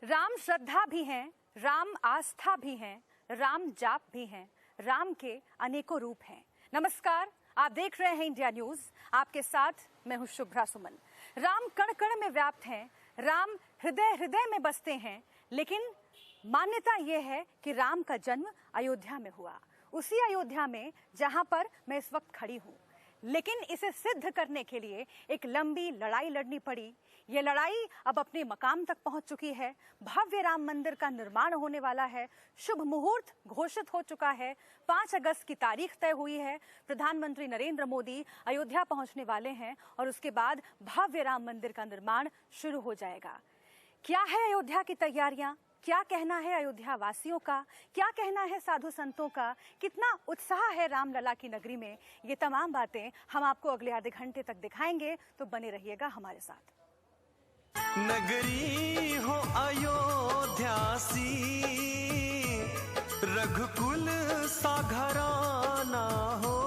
राम श्रद्धा भी हैं, राम आस्था भी हैं, राम जाप भी हैं, राम के अनेकों रूप हैं। नमस्कार, आप देख रहे हैं इंडिया न्यूज। आपके साथ मैं हूं शुभ्रा सुमन। राम कण कण में व्याप्त हैं, राम हृदय हृदय में बसते हैं, लेकिन मान्यता यह है कि राम का जन्म अयोध्या में हुआ, उसी अयोध्या में जहां पर मैं इस वक्त खड़ी हूं। लेकिन इसे सिद्ध करने के लिए एक लंबी लड़ाई लड़नी पड़ी। ये लड़ाई अब अपने मकाम तक पहुंच चुकी है। भव्य राम मंदिर का निर्माण होने वाला है। शुभ मुहूर्त घोषित हो चुका है। 5 अगस्त की तारीख तय हुई है। प्रधानमंत्री नरेंद्र मोदी अयोध्या पहुंचने वाले हैं और उसके बाद भव्य राम मंदिर का निर्माण शुरू हो जाएगा। क्या है अयोध्या की तैयारियां? क्या कहना है अयोध्या वासियों का? क्या कहना है साधु संतों का? कितना उत्साह है रामलला की नगरी में? ये तमाम बातें हम आपको अगले आधे घंटे तक दिखाएंगे, तो बने रहिएगा हमारे साथ। नगरी हो अयोध्या सी, रघुकुल सा घराना हो,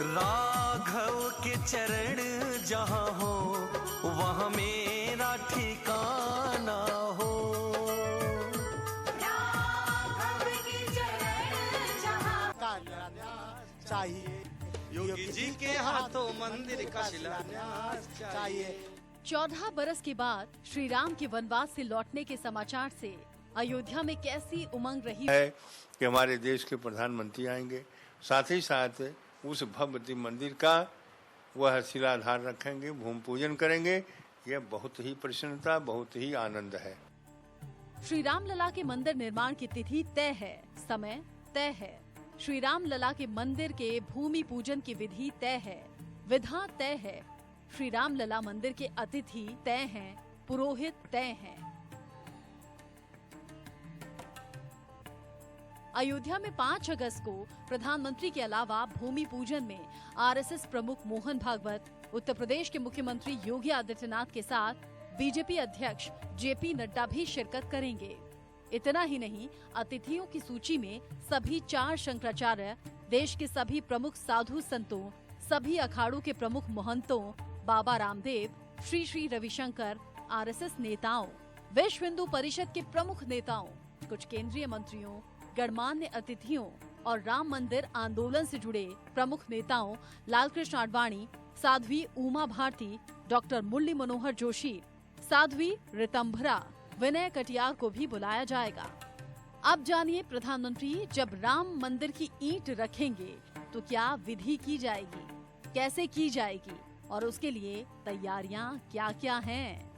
राघव के चरण जहाँ हो, वहाँ मेरा ठिकाना हो। राघव के चरण जहाँ चाहिए, योगी जी के हाथों मंदिर का शिलान्यास चाहिए। 14 बरस के बाद श्री राम के वनवास से लौटने के समाचार से अयोध्या में कैसी उमंग रही है कि हमारे देश के प्रधानमंत्री आएंगे, साथ ही साथ उस भव्य मंदिर का वह शिलाधार रखेंगे, भूमि पूजन करेंगे। यह बहुत ही प्रसन्नता, बहुत ही आनंद है। श्री राम लला के मंदिर निर्माण की तिथि तय है, समय तय है। श्री राम लला के मंदिर के भूमि पूजन की विधि तय है, विधा तय है। श्री राम लला मंदिर के अतिथि तय हैं, पुरोहित तय हैं। अयोध्या में 5 अगस्त को प्रधानमंत्री के अलावा भूमि पूजन में आरएसएस प्रमुख मोहन भागवत, उत्तर प्रदेश के मुख्यमंत्री योगी आदित्यनाथ के साथ बीजेपी अध्यक्ष जेपी नड्डा भी शिरकत करेंगे। इतना ही नहीं, अतिथियों की सूची में सभी 4 शंकराचार्य, देश के सभी प्रमुख साधु संतों, सभी अखाड़ों के प्रमुख महंतों, बाबा रामदेव, श्री श्री रविशंकर, आरएसएस नेताओं, विश्व हिंदू परिषद के प्रमुख नेताओं, कुछ केंद्रीय मंत्रियों, गणमान्य अतिथियों और राम मंदिर आंदोलन से जुड़े प्रमुख नेताओं लालकृष्ण आडवाणी, साध्वी उमा भारती, डॉक्टर मुरली मनोहर जोशी, साध्वी ऋतंभरा, विनय कटियार को भी बुलाया जाएगा। अब जानिए, प्रधानमंत्री जब राम मंदिर की ईंट रखेंगे तो क्या विधि की जाएगी, कैसे की जाएगी और उसके लिए तैयारियां क्या-क्या हैं।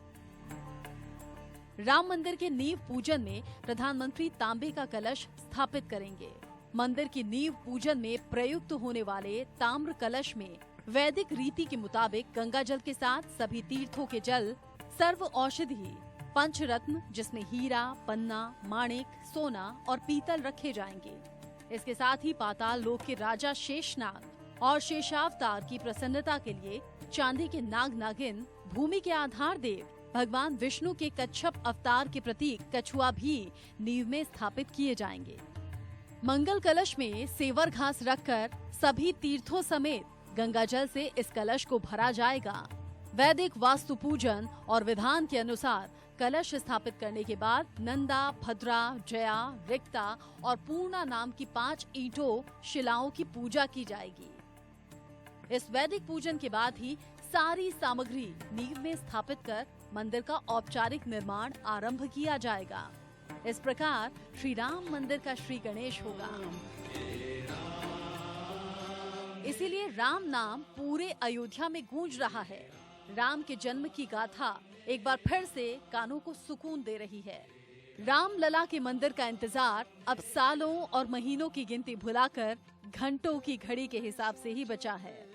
राम मंदिर के नींव पूजन में प्रधानमंत्री तांबे का कलश स्थापित करेंगे। मंदिर की नींव पूजन में प्रयुक्त होने वाले ताम्र कलश में वैदिक रीति के मुताबिक गंगा जल के साथ सभी तीर्थों के जल, सर्व औषधि, पंचरत्न जिसमें हीरा, पन्ना, माणिक, सोना और पीतल रखे जाएंगे। इसके साथ ही पाताल लोक के राजा शेषनाग और शेषावतार की प्रसन्नता के लिए चांदी के नाग नागिन, भूमि के आधार देव भगवान विष्णु के कच्छप अवतार के प्रतीक कछुआ भी नींव में स्थापित किए जाएंगे। मंगल कलश में सेवर घास रखकर सभी तीर्थों समेत गंगा जल से इस कलश को भरा जाएगा। वैदिक वास्तु पूजन और विधान के अनुसार कलश स्थापित करने के बाद नंदा, भद्रा, जया, रिक्ता और पूर्णा नाम की 5 ईंटों शिलाओं की पूजा की जाएगी। इस वैदिक पूजन के बाद ही सारी सामग्री नींव में स्थापित कर मंदिर का औपचारिक निर्माण आरंभ किया जाएगा। इस प्रकार श्री राम मंदिर का श्री गणेश होगा। इसीलिए राम नाम पूरे अयोध्या में गूंज रहा है। राम के जन्म की गाथा एक बार फिर से कानों को सुकून दे रही है। राम लला के मंदिर का इंतजार अब सालों और महीनों की गिनती भुलाकर घंटों की घड़ी के हिसाब से ही बचा है।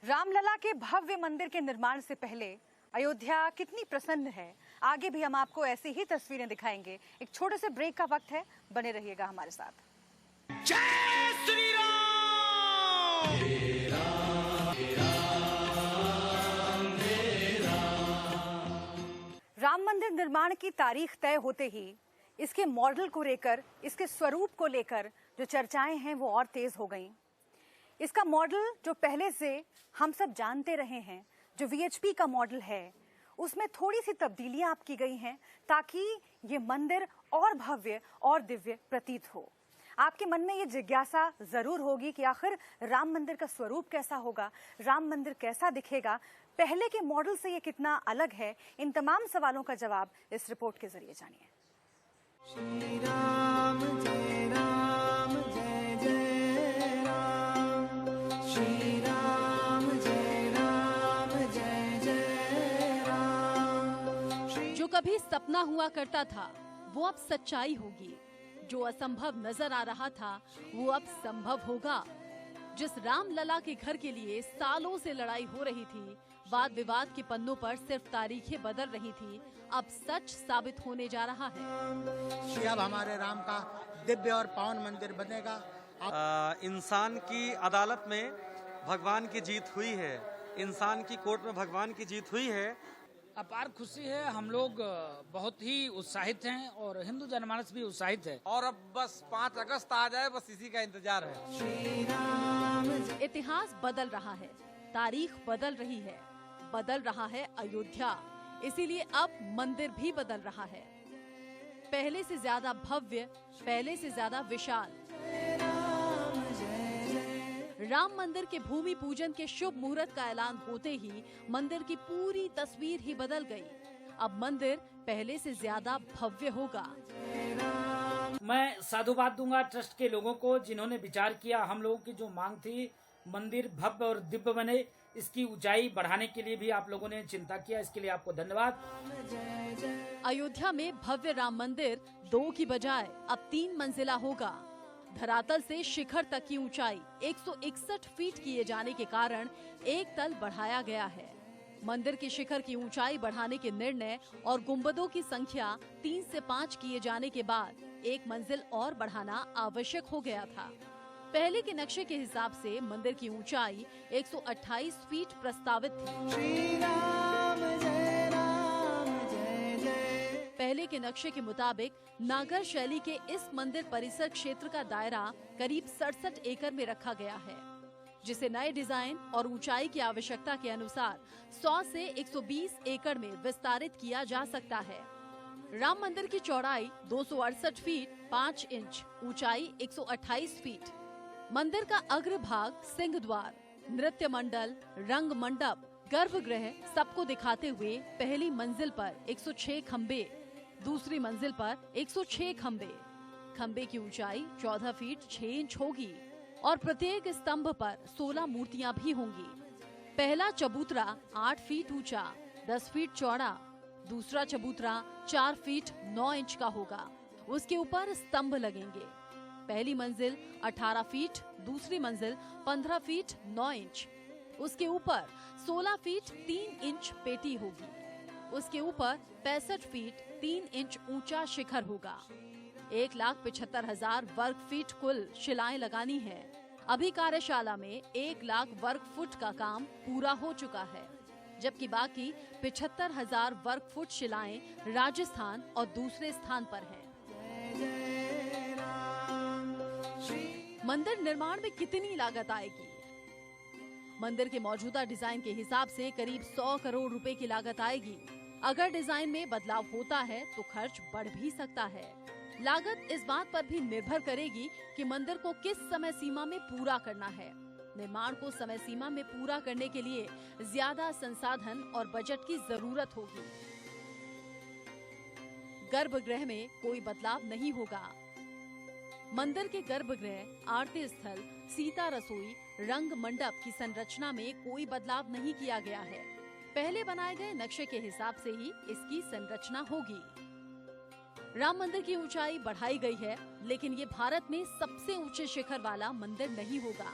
रामलला के भव्य मंदिर के निर्माण से पहले अयोध्या कितनी प्रसन्न है, आगे भी हम आपको ऐसी ही तस्वीरें दिखाएंगे। एक छोटे से ब्रेक का वक्त है, बने रहिएगा हमारे साथ। जय श्री राम। निर्माण की तारीख तय होते ही इसके मॉडल को लेकर, इसके स्वरूप को लेकर जो चर्चाएं हैं वो और तेज हो गईं। इसका मॉडल जो पहले से हम सब जानते रहे हैं, जो वीएचपी का मॉडल है, उसमें थोड़ी सी तब्दीलियां आप की गई हैं ताकि ये मंदिर और भव्य और दिव्य प्रतीत हो। आपके मन में ये जिज्ञासा जरूर होगी कि आखिर राम मंदिर का स्वरूप कैसा होगा, राम मंदिर कैसा दिखेगा, पहले के मॉडल से ये कितना अलग है। इन तमाम सवालों का जवाब इस रिपोर्ट के जरिए जानिए। श्री राम जय राम जय जय राम, श्री राम जय राम जय जय राम। जो कभी सपना हुआ करता था वो अब सच्चाई होगी, जो असंभव नजर आ रहा था वो अब संभव होगा। जिस राम लला के घर के लिए सालों से लड़ाई हो रही थी, वाद विवाद के पन्नों पर सिर्फ तारीखें बदल रही थी, अब सच साबित होने जा रहा है। श्री अब हमारे राम का दिव्य और पावन मंदिर बनेगा। इंसान की अदालत में भगवान की जीत हुई है, इंसान की कोर्ट में भगवान की जीत हुई है। अपार खुशी है, हम लोग बहुत ही उत्साहित हैं और हिंदू जनमानस भी उत्साहित है। और अब बस 5 अगस्त आ जाए, बस इसी का इंतजार है। श्री राम इतिहास बदल रहा है, तारीख बदल रही है, बदल रहा है अयोध्या, इसीलिए अब मंदिर भी बदल रहा है। पहले से ज्यादा भव्य, पहले से ज्यादा विशाल। राम मंदिर के भूमि पूजन के शुभ मुहूर्त का ऐलान होते ही मंदिर की पूरी तस्वीर ही बदल गई। अब मंदिर पहले से ज्यादा भव्य होगा। मैं साधुवाद दूंगा ट्रस्ट के लोगों को, जिन्होंने विचार किया। हम लोगों की जो मांग थी मंदिर भव्य और दिव्य बने, इसकी ऊंचाई बढ़ाने के लिए भी आप लोगों ने चिंता किया, इसके लिए आपको धन्यवाद। अयोध्या में भव्य राम मंदिर 2 की बजाय अब 3 मंजिला होगा। धरातल से शिखर तक की ऊंचाई 161 फीट किए जाने के कारण एक तल बढ़ाया गया है। मंदिर के शिखर की ऊंचाई बढ़ाने के निर्णय और गुंबदों की संख्या 3 से 5 किए जाने के बाद एक मंजिल और बढ़ाना आवश्यक हो गया था। पहले के नक्शे के हिसाब से मंदिर की ऊंचाई 128 फीट प्रस्तावित थी। श्री राम जय राम जय जय। पहले के नक्शे के मुताबिक नागर शैली के इस मंदिर परिसर क्षेत्र का दायरा करीब 67 एकड़ में रखा गया है, जिसे नए डिजाइन और ऊंचाई की आवश्यकता के अनुसार 100 से 120 एकड़ में विस्तारित किया जा सकता है। राम मंदिर की चौड़ाई 268 फीट 5 इंच, ऊंचाई 128 फीट। मंदिर का अग्रभाग सिंह द्वार, नृत्य मंडल, रंग मंडप, गर्भगृह सबको दिखाते हुए पहली मंजिल पर 106 खम्बे, दूसरी मंजिल पर 106 खम्बे। खम्बे की ऊंचाई 14 फीट 6 इंच होगी और प्रत्येक स्तंभ पर 16 मूर्तियां भी होंगी। पहला चबूतरा 8 फीट ऊंचा, 10 फीट चौड़ा, दूसरा चबूतरा 4 फीट 9 इंच का होगा। उसके ऊपर स्तंभ लगेंगे। पहली मंजिल 18 फीट, दूसरी मंजिल 15 फीट 9 इंच। उसके ऊपर 16 फीट 3 इंच पेटी होगी। उसके ऊपर 65 फीट 3 इंच ऊंचा शिखर होगा। 1,75,000 वर्ग फीट कुल शिलाएं लगानी है। अभी कार्यशाला में 1 लाख वर्ग फुट का काम पूरा हो चुका है, जबकि बाकी 75,000 वर्ग फुट शिलाएं राजस्थान और दूसरे स्थान पर हैं। मंदिर निर्माण में कितनी लागत आएगी? मंदिर के मौजूदा डिजाइन के हिसाब से करीब 100 करोड़ रुपए की लागत आएगी। अगर डिजाइन में बदलाव होता है तो खर्च बढ़ भी सकता है। लागत इस बात पर भी निर्भर करेगी कि मंदिर को किस समय सीमा में पूरा करना है। निर्माण को समय सीमा में पूरा करने के लिए ज्यादा संसाधन और बजट की जरूरत होगी। गर्भगृह में कोई बदलाव नहीं होगा। मंदिर के गर्भगृह, आरती स्थल, सीता रसोई, रंग मंडप की संरचना में कोई बदलाव नहीं किया गया है। पहले बनाए गए नक्शे के हिसाब से ही इसकी संरचना होगी। राम मंदिर की ऊंचाई बढ़ाई गई है, लेकिन ये भारत में सबसे ऊंचे शिखर वाला मंदिर नहीं होगा।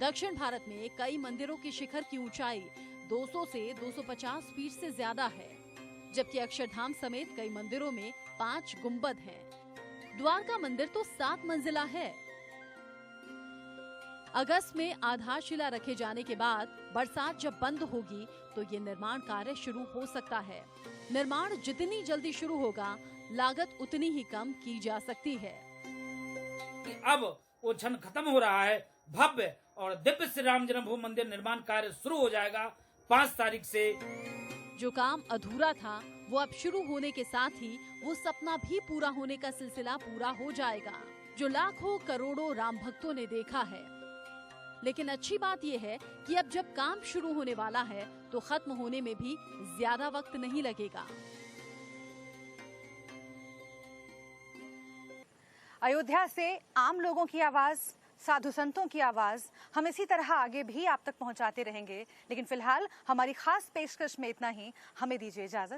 दक्षिण भारत में कई मंदिरों की शिखर की ऊंचाई 200 से 250 फीट से ज्यादा है, जबकि अक्षरधाम समेत कई मंदिरों में 5 गुंबद हैं। द्वारका मंदिर तो 7 मंजिला है। अगस्त में आधारशिला रखे जाने के बाद बरसात जब बंद होगी तो ये निर्माण कार्य शुरू हो सकता है। निर्माण जितनी जल्दी शुरू होगा, लागत उतनी ही कम की जा सकती है। कि अब वो क्षण खत्म हो रहा है। भव्य और दिव्य श्री राम जन्मभूमि मंदिर निर्माण कार्य शुरू हो जाएगा 5 तारीख से। जो काम अधूरा था वो अब शुरू होने के साथ ही वो सपना भी पूरा होने का सिलसिला पूरा हो जाएगा, जो लाखों करोड़ों राम भक्तों ने देखा है। लेकिन अच्छी बात यह है कि अब जब काम शुरू होने वाला है तो खत्म होने में भी ज्यादा वक्त नहीं लगेगा। अयोध्या से आम लोगों की आवाज, साधु संतों की आवाज हम इसी तरह आगे भी आप तक पहुंचाते रहेंगे। लेकिन फिलहाल हमारी खास पेशकश में इतना ही। हमें दीजिए इजाजत।